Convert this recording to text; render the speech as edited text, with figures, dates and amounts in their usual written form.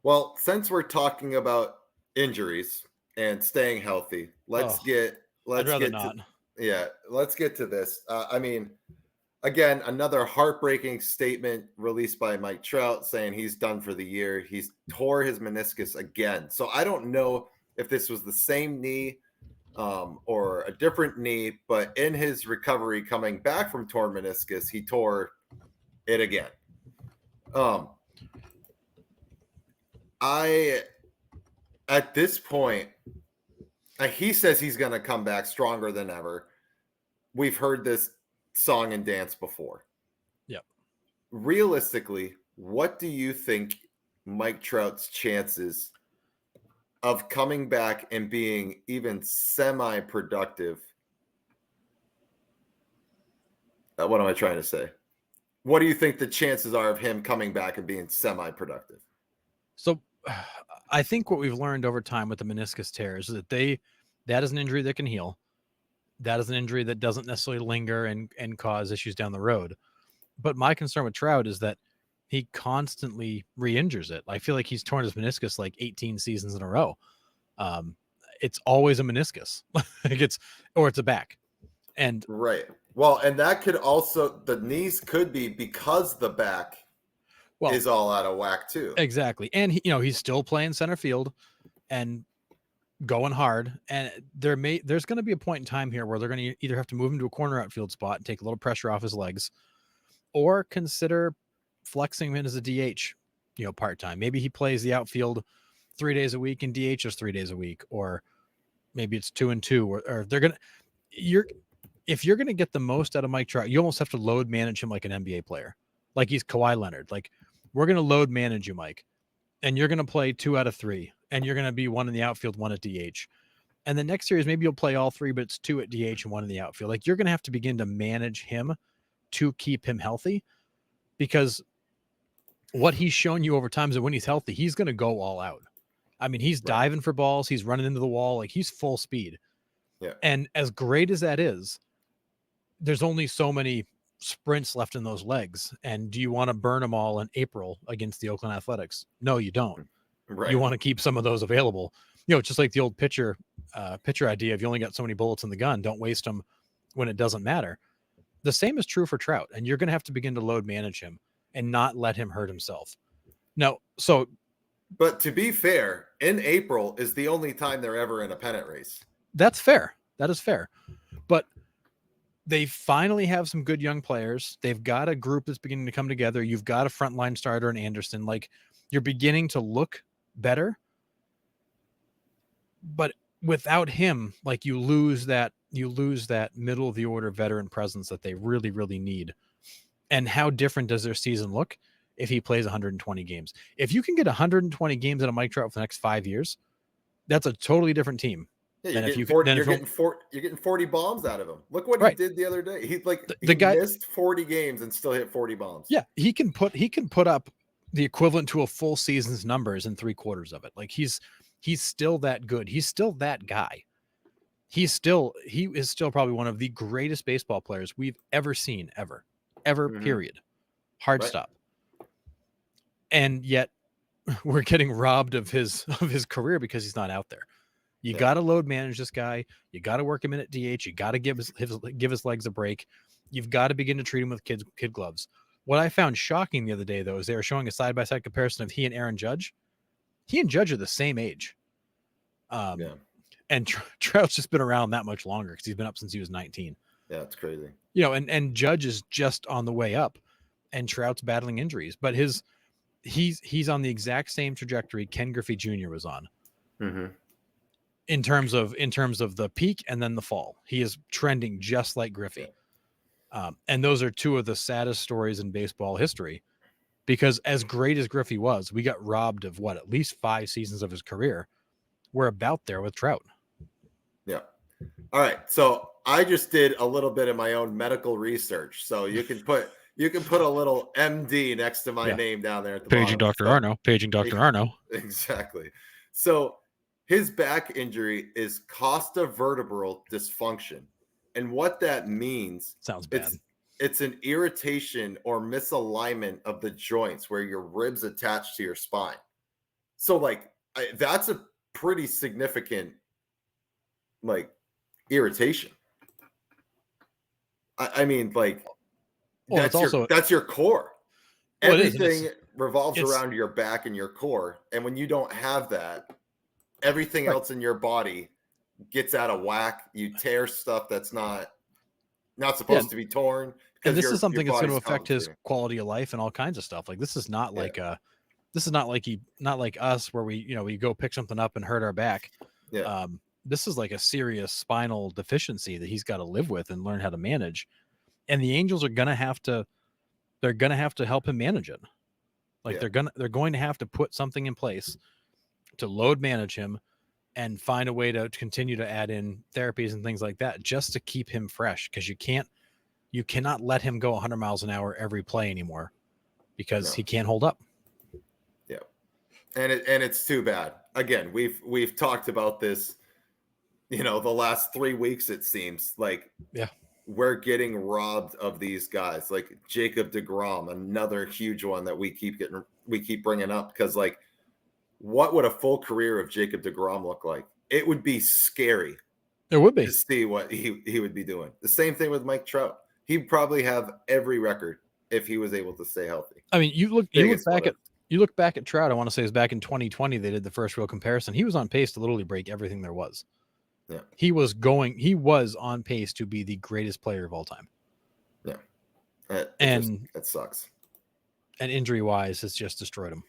Well, since we're talking about injuries and staying healthy, let's Oh, get I'd let's rather get to not. yeah, let's get to this. I mean, again, another heartbreaking statement released by Mike Trout saying he's done for the year. He's tore his meniscus again. So I don't know if this was the same knee or a different knee, but in his recovery coming back from torn meniscus, he tore it again. Um, I at this point, he says he's going to come back stronger than ever. We've heard this song and dance before. Yep. Realistically, what do you think Mike Trout's chances of coming back and being even semi-productive? What am I trying to say? What do you think the chances are of him coming back and being semi-productive? So I think what we've learned over time with the meniscus tears is that that is an injury that can heal. That is an injury that doesn't necessarily linger and cause issues down the road. But my concern with Trout is that he constantly re-injures it. I feel like he's torn his meniscus like 18 seasons in a row. Um, it's always a meniscus. Like it's a back. And Right. Well, and that could also, the knees could be because the back well, is all out of whack too. exactly. And he's still playing center field and going hard. And there's going to be a point in time here where they're going to either have to move him to a corner outfield spot and take a little pressure off his legs, or consider flexing him as a DH, part time. Maybe he plays the outfield 3 days a week and DHs 3 days a week, or maybe it's 2 and 2, or they're gonna if you're gonna get the most out of Mike Trout, you almost have to load manage him like an NBA player, like he's Kawhi Leonard. Like, we're gonna load manage you, Mike, and you're gonna play 2 out of 3, and you're gonna be one in the outfield, one at DH. And the next series, maybe you'll play all three, but it's 2 at DH and one in the outfield. Like, you're gonna have to begin to manage him to keep him healthy, because what he's shown you over time is that when he's healthy, he's going to go all out. I mean, he's Right. diving for balls, he's running into the wall, like he's full speed. Yeah. And as great as that is, there's only so many sprints left in those legs. And do you want to burn them all in April against the Oakland Athletics? No, you don't. You Right. want to keep some of those available. Just like the old pitcher idea. If you only got so many bullets in the gun, don't waste them when it doesn't matter. The same is true for Trout, and you're going to have to begin to load manage him and not let him hurt himself. Now, so But to be fair, in April is the only time they're ever in a pennant race. that's fair. That is fair. But they finally have some good young players. They've got a group that's beginning to come together. You've got a frontline starter in Anderson. Like, you're beginning to look better. But without him, like, you lose that middle of the order veteran presence that they really, really need. And how different does their season look if he plays 120 games? If you can get 120 games out of Mike Trout for the next 5 years, that's a totally different team. Yeah, Than you're if getting you 40, than if you're getting 40 bombs out of him. Look what he right. did the other day. The He guy, missed 40 games and still hit 40 bombs. yeah, he can put up the equivalent to a full season's numbers in 3/4 of it. Like, he's still that good. He's still that guy. He is still probably one of the greatest baseball players we've ever seen, ever, Mhm. period. Hard Right. stop. And yet we're getting robbed of his career because he's not out there. You Yeah. got to load manage this guy. You got to work him in at DH. You got to give his legs a break. You've got to begin to treat him with kid gloves. What I found shocking the other day, though, is they were showing a side-by-side comparison of he and Aaron Judge. He and Judge are the same age. Yeah. And Trout's just been around that much longer because he's been up since he was 19. Yeah, it's crazy. And Judge is just on the way up, and Trout's battling injuries, but he's on the exact same trajectory Ken Griffey Jr. was on. Mm-hmm. In terms of the peak and then the fall. He is trending just like Griffey. Yeah. And those are two of the saddest stories in baseball history, because as great as Griffey was, we got robbed of at least 5 seasons of his career. We're about there with Trout. Yeah. All right. So I just did a little bit of my own medical research. So you can put a little MD next to my name down there at the Paging bottom. Dr. Arno. Paging Dr. Arno. Exactly. So his back injury is costovertebral dysfunction. And what that means, sounds bad. It's an irritation or misalignment of the joints where your ribs attach to your spine. So like that's a pretty significant like irritation. I mean, like Well, it's also that's your core. well, it is, and Everything revolves it's around your back and your core. And when you don't have that, everything right. else in your body gets out of whack. You tear stuff that's not Yeah, supposed to be torn and because this is your something that's going to body's affect his compensating. quality of life and all kinds of stuff. Like Yeah. this is not like not like us where we, we go pick something up and hurt our back. Yeah. This is like a serious spinal deficiency that he's got to live with and learn how to manage. And the Angels are they're gonna have to help him manage it. Like Yeah. they're going to have to put something in place to load manage him and find a way to continue to add in therapies and things like that just to keep him fresh, because you cannot let him go 100 miles an hour every play anymore because No. he can't hold up. Yeah. And it's too bad. Again, we've talked about this, the last 3 weeks it seems like Yeah. we're getting robbed of these guys. Like Jacob deGrom, another huge one that we keep bringing up because like what would a full career of Jacob deGrom look like? It would be scary There would to be. see what he would be doing. The same thing with Mike Trout. He'd probably have every record if he was able to stay healthy. I mean, Biggest what if. you look back at Trout. I want to say it was back in 2020 they did the first real comparison. He was on pace to literally break everything there was. Yeah. He was on pace to be the greatest player of all time. Yeah. And It sucks. and injury wise has just destroyed him.